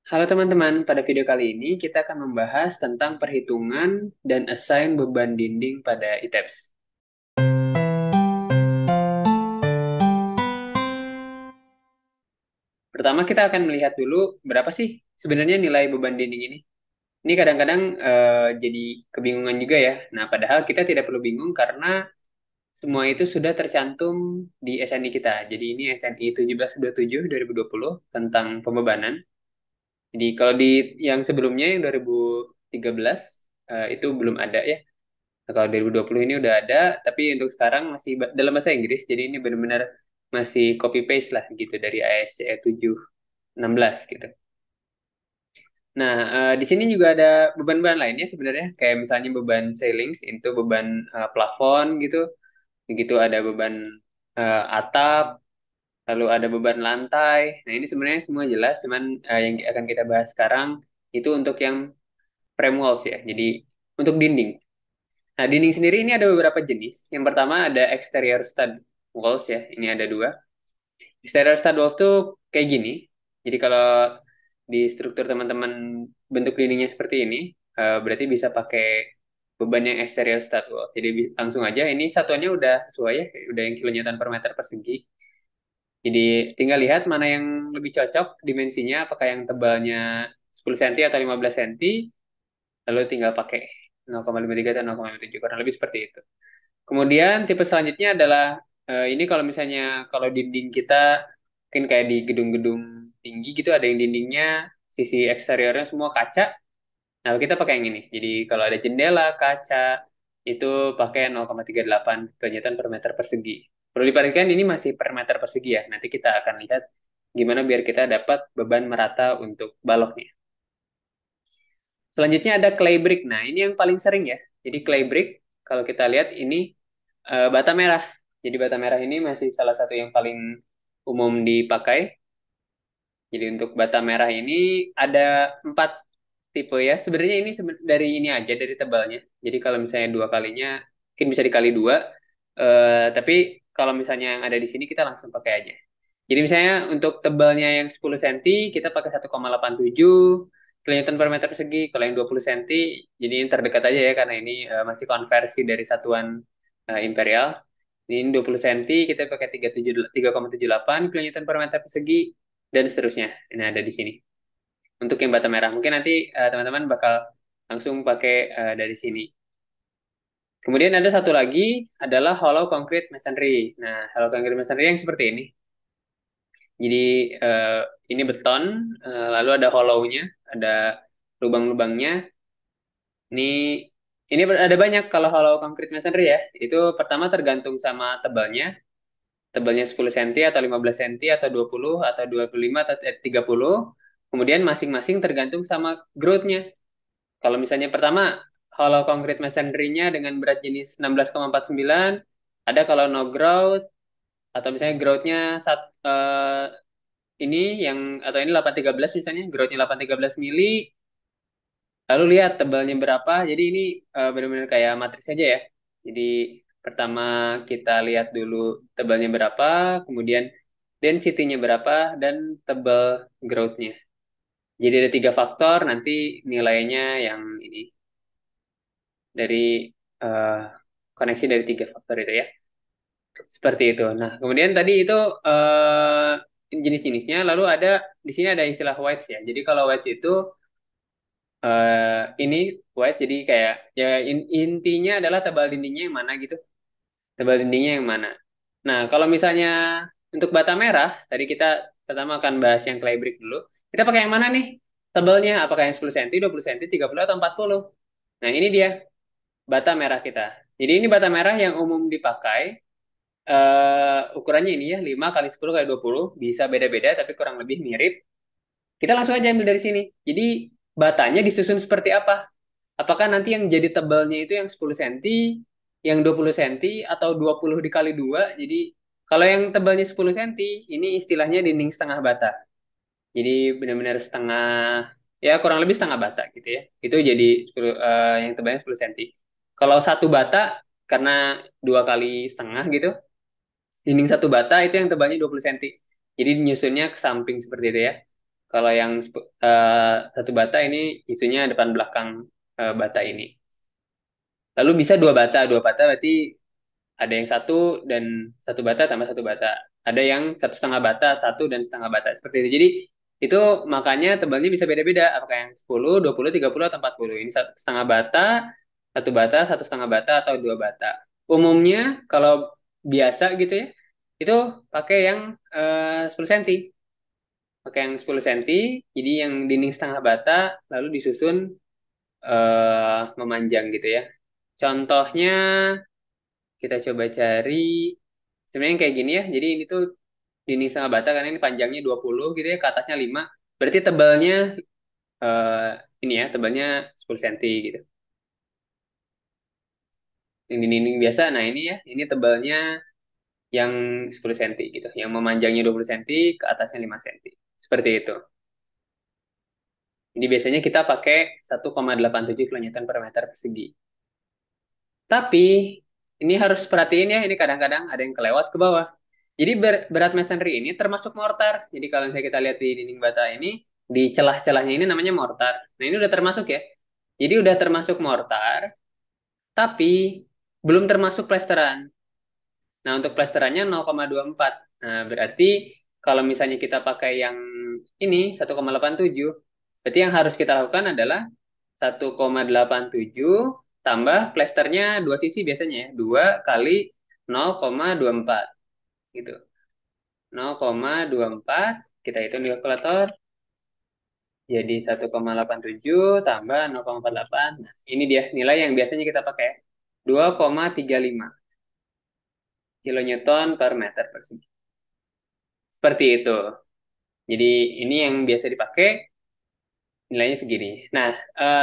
Halo teman-teman, pada video kali ini kita akan membahas tentang perhitungan dan assign beban dinding pada ITEPS. Pertama kita akan melihat dulu berapa sih sebenarnya nilai beban dinding ini. Ini kadang-kadang jadi kebingungan juga ya. Nah, padahal kita tidak perlu bingung karena semua itu sudah tercantum di SNI kita. Jadi ini SNI 1727 2020 tentang pembebanan. Jadi kalau di yang sebelumnya yang 2013 itu belum ada ya. Nah, kalau 2020 ini udah ada, tapi untuk sekarang masih dalam bahasa Inggris, jadi ini benar-benar masih copy paste lah gitu dari ASCE 716 gitu. Nah, di sini juga ada beban-beban lainnya sebenarnya, kayak misalnya beban ceilings, itu beban plafon gitu, begitu ada beban atap, lalu ada beban lantai. Nah, ini sebenarnya semua jelas, cuman yang akan kita bahas sekarang itu untuk yang frame walls ya, jadi untuk dinding. Nah, dinding sendiri ini ada beberapa jenis. Yang pertama ada exterior stud walls ya. Ini ada dua. Exterior stud walls tuh kayak gini. Jadi kalau di struktur teman-teman bentuk dindingnya seperti ini, berarti bisa pakai beban yang exterior stud wall. Jadi langsung aja ini satuannya udah sesuai ya, udah yang kilonewton per meter persegi. Jadi tinggal lihat mana yang lebih cocok dimensinya, apakah yang tebalnya 10 cm atau 15 cm, lalu tinggal pakai 0,53 atau 0,57 kurang lebih seperti itu. Kemudian tipe selanjutnya adalah ini kalau misalnya kalau dinding kita mungkin kayak di gedung-gedung tinggi gitu ada yang dindingnya sisi eksteriornya semua kaca. Nah, kita pakai yang ini. Jadi kalau ada jendela kaca itu pakai 0,38 kilonewton per meter persegi. Perlu diperhatikan ini masih per meter persegi ya. Nanti kita akan lihat gimana biar kita dapat beban merata untuk baloknya. Selanjutnya ada clay brick. Nah, ini yang paling sering ya. Jadi clay brick kalau kita lihat ini bata merah. Jadi bata merah ini masih salah satu yang paling umum dipakai. Jadi untuk bata merah ini ada 4 tipe ya. Sebenarnya ini dari ini aja dari tebalnya. Jadi kalau misalnya dua kalinya mungkin bisa dikali dua. Tapi kalau misalnya yang ada di sini kita langsung pakai aja. Jadi misalnya untuk tebalnya yang 10 cm kita pakai 1,87 kilonewton per meter persegi. Kalau yang 20 cm jadi yang terdekat aja ya karena ini masih konversi dari satuan imperial. Ini 20 cm kita pakai 3,78 kilonewton per meter persegi dan seterusnya. Ini ada di sini. Untuk yang bata merah mungkin nanti teman-teman bakal langsung pakai dari sini. Kemudian ada satu lagi adalah hollow concrete masonry. Nah, hollow concrete masonry yang seperti ini. Jadi eh, ini beton, lalu ada hollow-nya, ada lubang-lubangnya. Ini ada banyak kalau hollow concrete masonry ya. Itu pertama tergantung sama tebalnya. Tebalnya 10 cm atau 15 cm atau 20 atau 25 atau 30. Kemudian masing-masing tergantung sama growth-nya. Kalau misalnya pertama hollow concrete masonry-nya dengan berat jenis 16,49, ada kalau no growth atau misalnya growth-nya ini yang atau ini 813 misalnya growth-nya 813 mili, lalu lihat tebalnya berapa. Jadi ini benar-benar kayak matriks saja ya. Jadi pertama kita lihat dulu tebalnya berapa, kemudian density-nya berapa dan tebal growth-nya. Jadi ada tiga faktor, nanti nilainya yang ini dari eh, koneksi dari tiga faktor itu ya. Seperti itu. Nah, kemudian tadi itu jenis-jenisnya, lalu ada di sini ada istilah whites ya. Jadi kalau whites itu ini whites jadi kayak ya intinya adalah tebal dindingnya yang mana gitu. Tebal dindingnya yang mana. Nah, kalau misalnya untuk bata merah, tadi kita pertama akan bahas yang clay brick dulu. Kita pakai yang mana nih? Tebalnya apakah yang 10 cm, 20 cm, 30 atau 40? Nah, ini dia bata merah kita. Jadi ini bata merah yang umum dipakai. Ukurannya ini ya 5 kali 10 kali 20 bisa beda-beda tapi kurang lebih mirip. Kita langsung aja ambil dari sini. Jadi batanya disusun seperti apa? Apakah nanti yang jadi tebalnya itu yang 10 cm, yang 20 cm atau 20 dikali 2? Jadi kalau yang tebalnya 10 cm ini istilahnya dinding setengah bata. Jadi benar-benar setengah ya kurang lebih setengah bata gitu ya. Itu jadi 10, yang tebalnya 10 cm. Kalau satu bata karena dua kali setengah gitu, dinding satu bata itu yang tebalnya 20 cm. Jadi nyusunnya ke samping seperti itu ya. Kalau yang satu bata ini isunya depan belakang bata ini. Lalu bisa dua bata berarti ada yang satu dan satu bata tambah satu bata. Ada yang satu setengah bata, satu dan setengah bata. Seperti itu. Jadi itu makanya tebalnya bisa beda-beda. Apakah yang 10, 20, 30, atau 40. Ini satu setengah bata, satu setengah bata, atau dua bata. Umumnya kalau biasa gitu ya, itu pakai yang 10 cm. Pakai yang 10 cm, jadi yang dinding setengah bata, lalu disusun memanjang gitu ya. Contohnya kita coba cari sebenarnya kayak gini ya. Jadi ini tuh dinding setengah bata karena ini panjangnya 20 gitu ya, ke atasnya 5. Berarti tebalnya eh, ini ya, tebalnya 10 cm gitu. Yang dinding biasa, nah ini ya, ini tebalnya yang 10 cm gitu. Yang memanjangnya 20 cm, ke atasnya 5 cm. Seperti itu. Jadi biasanya kita pakai 1,87 kilonewton per meter persegi. Tapi ini harus perhatiin ya, ini kadang-kadang ada yang kelewat ke bawah. Jadi berat masonry ini termasuk mortar. Jadi kalau misalnya kita lihat di dinding bata ini, di celah-celahnya ini namanya mortar. Nah ini udah termasuk ya. Jadi udah termasuk mortar, tapi belum termasuk plesteran. Nah untuk plesterannya 0,24. Nah berarti kalau misalnya kita pakai yang ini 1,87, berarti yang harus kita lakukan adalah 1,87 tambah plesternya dua sisi biasanya ya. 2 kali 0,24 gitu. 0,24 kita hitung di kalkulator jadi 1,87 tambah 0,48. Nah, ini dia nilai yang biasanya kita pakai. 2,35 kilonewton per meter persegi. Seperti itu. Jadi ini yang biasa dipakai, nilainya segini. Nah,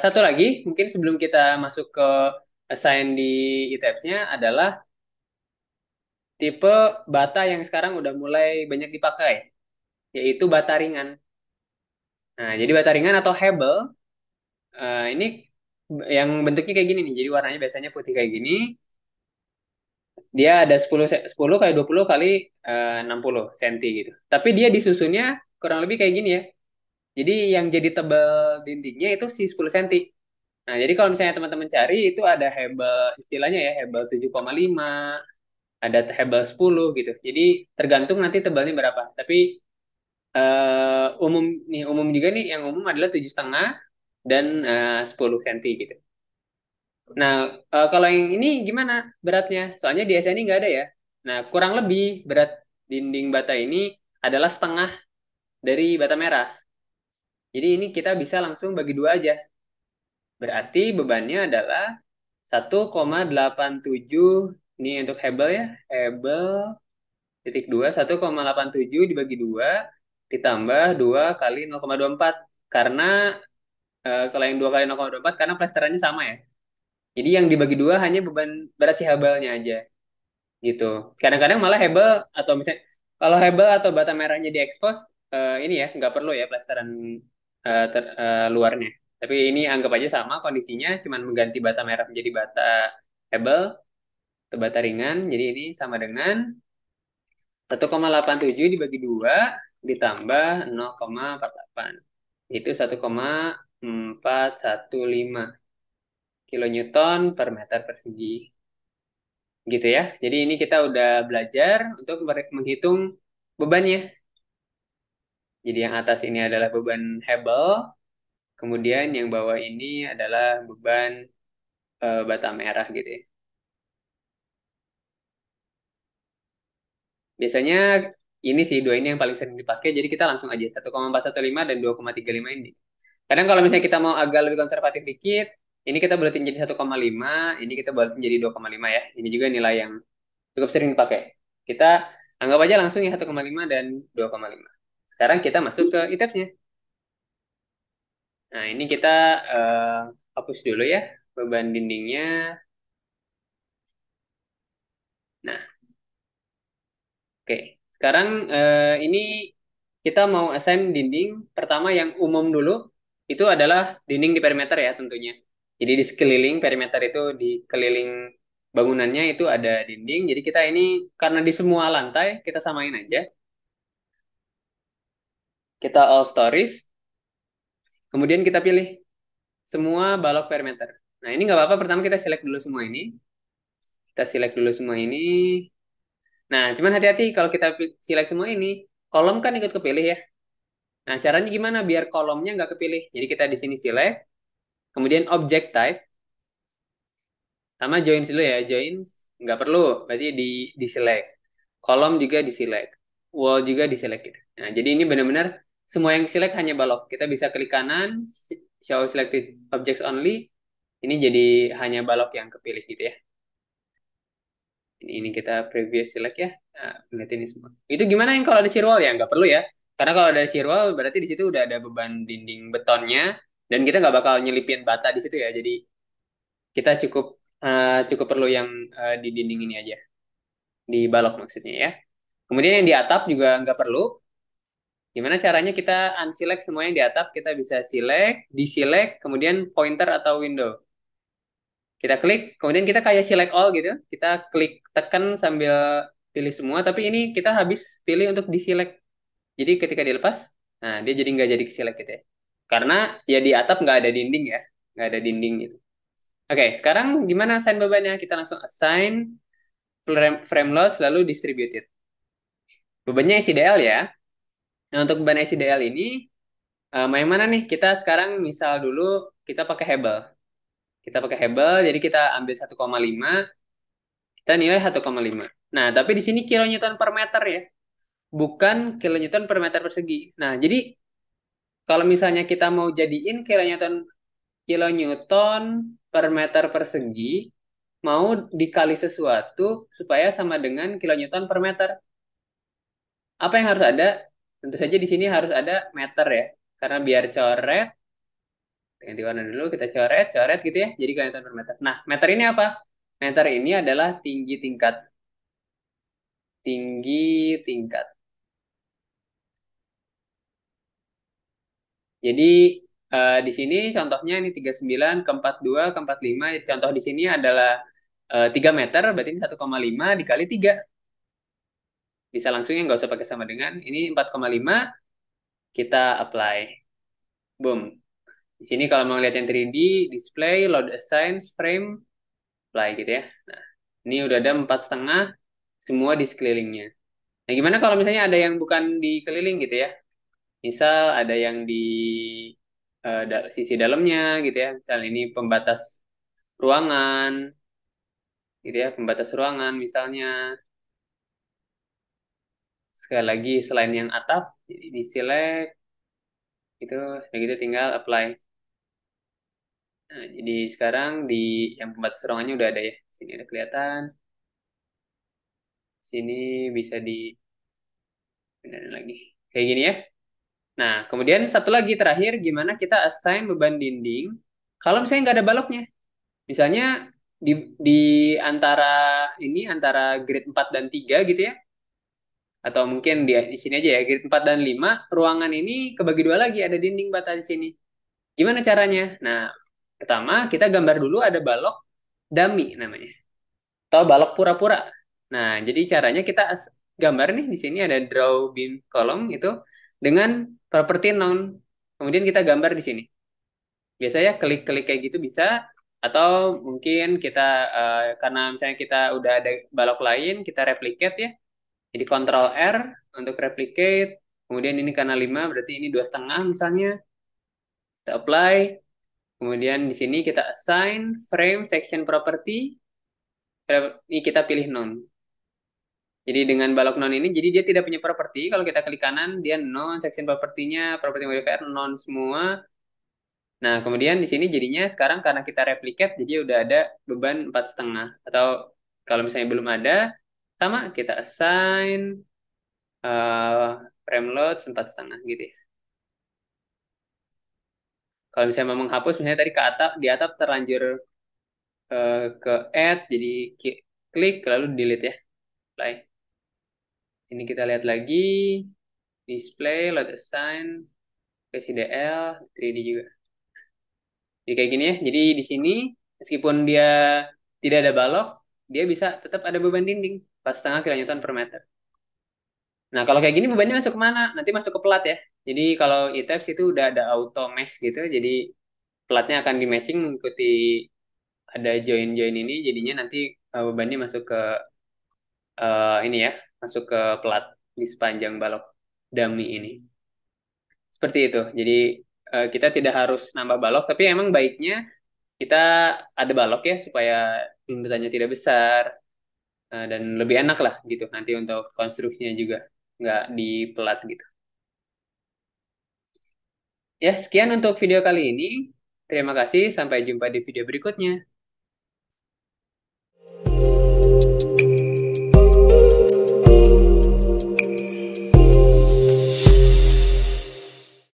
satu lagi mungkin sebelum kita masuk ke assign di ITEPS-nya adalah tipe bata yang sekarang udah mulai banyak dipakai, yaitu bata ringan. Nah, jadi bata ringan atau hebel, ini yang bentuknya kayak gini nih. Jadi warnanya biasanya putih kayak gini. Dia ada 10 kali 20 kali 60 cm gitu. Tapi dia disusunnya kurang lebih kayak gini ya. Jadi yang jadi tebal dindingnya itu si 10 cm. Nah, jadi kalau misalnya teman-teman cari itu ada hebel istilahnya ya, hebel 7,5, ada hebel 10 gitu. Jadi tergantung nanti tebalnya berapa. Tapi umum nih, umum juga nih, yang umum adalah 7,5 dan 10 cm gitu. Nah, kalau yang ini gimana beratnya? Soalnya di SNI nggak ada ya. Nah, kurang lebih berat dinding bata ini adalah setengah dari bata merah. Jadi ini kita bisa langsung bagi dua aja. Berarti bebannya adalah 1,87, ini untuk Hebel ya. Hebel titik 2, 1,87 dibagi 2 ditambah 2 kali 0,24. Karena kalau yang 2 kali 0,24 karena plesterannya sama ya. Jadi yang dibagi dua hanya beban berat si Hebelnya aja gitu. Kadang-kadang malah Hebel atau misalnya kalau Hebel atau bata merahnya diekspos, ini ya nggak perlu ya plesteran luarnya. Tapi ini anggap aja sama kondisinya, cuman mengganti bata merah menjadi bata Hebel atau bata ringan. Jadi ini sama dengan 1,87 dibagi 2 ditambah 0,48. Itu 1,415 kilonewton per meter persegi. Gitu ya. Jadi ini kita udah belajar untuk menghitung bebannya. Jadi yang atas ini adalah beban Hebel, kemudian yang bawah ini adalah beban bata merah gitu ya. Biasanya ini sih dua ini yang paling sering dipakai, jadi kita langsung aja 1,415 dan 2,35 ini. Kadang kalau misalnya kita mau agak lebih konservatif dikit, ini kita buletin jadi 1,5, ini kita buletin jadi 2,5 ya. Ini juga nilai yang cukup sering dipakai. Kita anggap aja langsung ya 1,5 dan 2,5. Sekarang kita masuk ke ITEPS-nya. Nah, ini kita eh, hapus dulu ya beban dindingnya. Nah, oke. Sekarang ini kita mau assign dinding. Pertama yang umum dulu, itu adalah dinding di perimeter ya tentunya. Jadi di sekeliling perimeter itu, di keliling bangunannya itu ada dinding. Jadi kita ini karena di semua lantai, kita samain aja. Kita all stories, kemudian kita pilih semua balok perimeter. Nah, ini nggak apa-apa, pertama kita select dulu semua ini. Kita select dulu semua ini. Nah, cuman hati-hati kalau kita select semua ini, kolom kan ikut kepilih ya. Nah, caranya gimana biar kolomnya nggak kepilih? Jadi kita di sini select, kemudian object type, sama joins dulu ya. Joins nggak perlu, berarti di select. Kolom juga di select. Wall juga di select gitu. Nah, jadi ini benar-benar semua yang select hanya balok. Kita bisa klik kanan, show selected objects only. Ini jadi hanya balok yang kepilih gitu ya. Ini kita previous select ya. Nah, lihat ini semua. Itu gimana yang kalau ada shear wall ya? Nggak perlu ya. Karena kalau ada shear wall berarti di situ udah ada beban dinding betonnya dan kita nggak bakal nyelipin bata di situ ya. Jadi kita cukup cukup perlu yang di dinding ini aja, di balok maksudnya ya. Kemudian yang di atap juga nggak perlu. Gimana caranya kita unselect semua yang di atap? Kita bisa select, deselect, kemudian pointer atau window. Kita klik, kemudian kita kayak select all gitu. Kita klik tekan sambil pilih semua, tapi ini kita habis pilih untuk deselect. Jadi ketika dilepas, nah dia jadi nggak jadi select gitu ya. Karena ya di atap nggak ada dinding ya, nggak ada dinding gitu. Oke, sekarang gimana assign bebannya? Kita langsung assign frame loads lalu distributed. Bebannya SIDL ya. Nah untuk beban SIDL ini, yang mana nih? Kita sekarang misal dulu kita pakai Hebel. Kita pakai Hebel, jadi kita ambil 1,5, kita nilai 1,5. Nah, tapi di sini kilonewton per meter ya, bukan kilonewton per meter persegi. Nah, jadi kalau misalnya kita mau jadiin kilonewton per meter persegi, mau dikali sesuatu supaya sama dengan kilonewton per meter. Apa yang harus ada? Tentu saja di sini harus ada meter ya, karena biar coret, ganti warna dulu, kita coret, coret gitu ya, jadi kilonewton per meter. Nah, meter ini apa? Meter ini adalah tinggi tingkat. Tinggi tingkat. Jadi di sini contohnya ini 39 ke 42 ke 45. Contoh di sini adalah 3 meter, berarti ini 1,5 dikali 3. Bisa langsung ya, nggak usah pakai sama dengan. Ini 4,5, kita apply. Boom. Di sini kalau mau lihat yang 3D, display, load assign, frame, apply gitu ya. Nah, ini udah ada 4,5 semua di sekelilingnya. Nah, gimana kalau misalnya ada yang bukan di keliling gitu ya? Misal ada yang di sisi dalamnya gitu ya. Misal ini pembatas ruangan gitu ya, pembatas ruangan misalnya. Sekali lagi selain yang atap, jadi di select gitu, dan gitu tinggal apply. Nah, jadi sekarang di yang pembatas ruangannya udah ada ya. Sini ada kelihatan, sini bisa di benerin lagi. Kayak gini ya. Nah, kemudian satu lagi terakhir, gimana kita assign beban dinding kalau misalnya nggak ada baloknya. Misalnya di di antara antara grade 4 dan 3 gitu ya. Atau mungkin di sini aja ya, grade 4 dan 5 ruangan ini kebagi dua lagi, ada dinding bata di sini. Gimana caranya? Nah, pertama kita gambar dulu ada balok dummy namanya, atau balok pura-pura. Nah, jadi caranya kita gambar nih di sini ada draw beam column itu dengan property noun. Kemudian kita gambar di sini. Biasanya klik-klik kayak gitu bisa, atau mungkin kita karena misalnya kita udah ada balok lain, kita replicate ya. Jadi Ctrl R untuk replicate. Kemudian ini karena 5 berarti ini 2,5 misalnya. Kita apply. Kemudian di sini kita assign frame section property. Ini kita pilih none. Jadi dengan balok none ini, jadi dia tidak punya properti. Kalau kita klik kanan, dia none. Section propertinya, property modifier none semua. Nah, kemudian di sini jadinya sekarang karena kita replicate, jadi udah ada beban 4,5. Atau kalau misalnya belum ada, sama kita assign frame load 4,5 gitu ya. Kalau misalnya mau menghapus, misalnya tadi ke atap, di atap terlanjur ke add, jadi klik lalu delete ya, apply. Ini kita lihat lagi, display, load assign, PCDL, 3D juga. Jadi kayak gini ya. Jadi di sini meskipun dia tidak ada balok, dia bisa tetap ada beban dinding 4,5 kilonewton per meter. Nah kalau kayak gini bebannya masuk ke mana? Nanti masuk ke pelat ya. Jadi kalau e-tabs itu udah ada auto mesh gitu, jadi platnya akan di meshing mengikuti ada join-join ini, jadinya nanti bebannya masuk ke ini ya, masuk ke plat di sepanjang balok dummy ini. Seperti itu. Jadi kita tidak harus nambah balok, tapi emang baiknya kita ada balok ya supaya tuntutannya tidak besar dan lebih enak lah gitu nanti untuk konstruksinya juga nggak di pelat gitu. Ya, sekian untuk video kali ini. Terima kasih, sampai jumpa di video berikutnya.